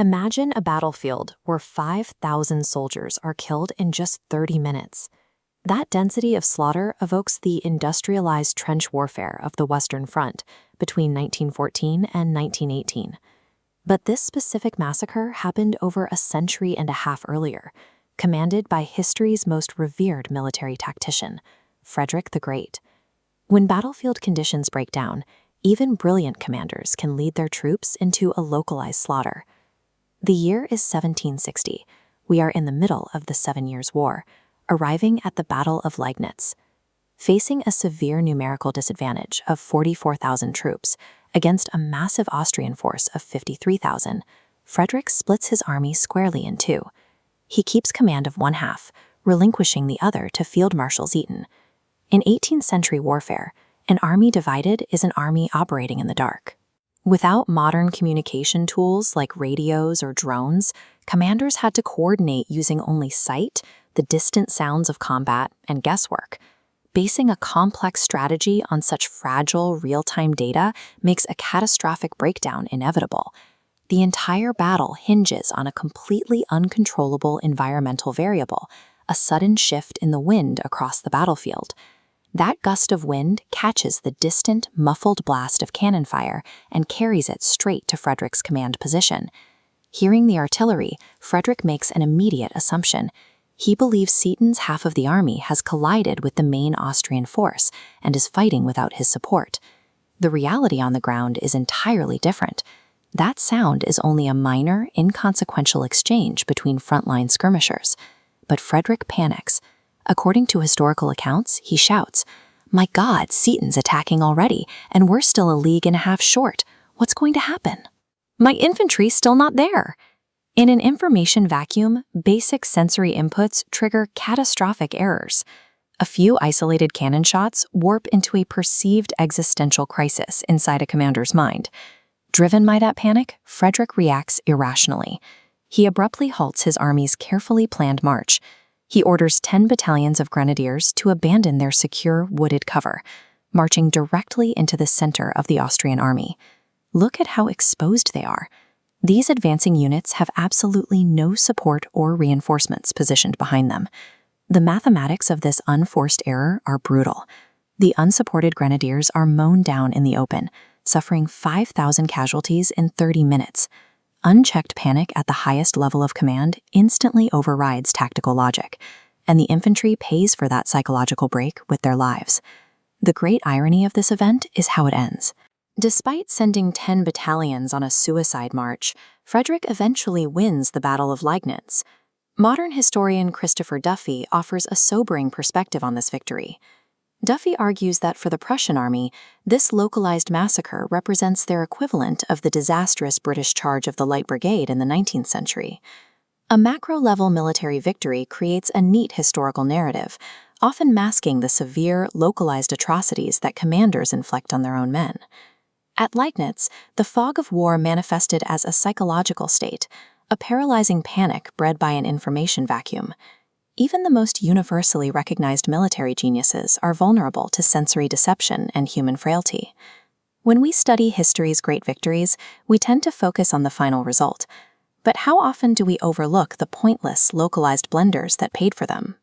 Imagine a battlefield where 5,000 soldiers are killed in just 30 minutes. That density of slaughter evokes the industrialized trench warfare of the Western Front between 1914 and 1918. But this specific massacre happened over a century and a half earlier, commanded by history's most revered military tactician, Frederick the Great. When battlefield conditions break down, even brilliant commanders can lead their troops into a localized slaughter. The year is 1760. We are in the middle of the 7 Years' War, arriving at the Battle of Leignitz. Facing a severe numerical disadvantage of 44,000 troops against a massive Austrian force of 53,000, Frederick splits his army squarely in two. He keeps command of one half, relinquishing the other to Field Marshal Zieten. In 18th century warfare, an army divided is an army operating in the dark. Without modern communication tools like radios or drones, commanders had to coordinate using only sight, the distant sounds of combat, and guesswork. Basing a complex strategy on such fragile, real-time data makes a catastrophic breakdown inevitable. The entire battle hinges on a completely uncontrollable environmental variable, a sudden shift in the wind across the battlefield. That gust of wind catches the distant, muffled blast of cannon fire and carries it straight to Frederick's command position. Hearing the artillery, Frederick makes an immediate assumption. He believes Zieten's half of the army has collided with the main Austrian force and is fighting without his support. The reality on the ground is entirely different. That sound is only a minor, inconsequential exchange between frontline skirmishers. But Frederick panics. According to historical accounts, he shouts, "My God, Zieten's attacking already, and we're still a league and a half short. What's going to happen? My infantry's still not there." In an information vacuum, basic sensory inputs trigger catastrophic errors. A few isolated cannon shots warp into a perceived existential crisis inside a commander's mind. Driven by that panic, Frederick reacts irrationally. He abruptly halts his army's carefully planned march. He orders 10 battalions of grenadiers to abandon their secure wooded cover, marching directly into the center of the Austrian army. Look at how exposed they are. These advancing units have absolutely no support or reinforcements positioned behind them. The mathematics of this unforced error are brutal. The unsupported grenadiers are mown down in the open, suffering 5,000 casualties in 30 minutes. Unchecked panic at the highest level of command instantly overrides tactical logic, and the infantry pays for that psychological break with their lives. The great irony of this event is how it ends. Despite sending 10 battalions on a suicide march, Frederick eventually wins the Battle of Leignitz. Modern historian Christopher Duffy offers a sobering perspective on this victory. Duffy argues that for the Prussian army, this localized massacre represents their equivalent of the disastrous British charge of the Light Brigade in the 19th century. A macro-level military victory creates a neat historical narrative, often masking the severe, localized atrocities that commanders inflict on their own men. At Leignitz, the fog of war manifested as a psychological state, a paralyzing panic bred by an information vacuum. Even the most universally recognized military geniuses are vulnerable to sensory deception and human frailty. When we study history's great victories, we tend to focus on the final result. But how often do we overlook the pointless, localized blunders that paid for them?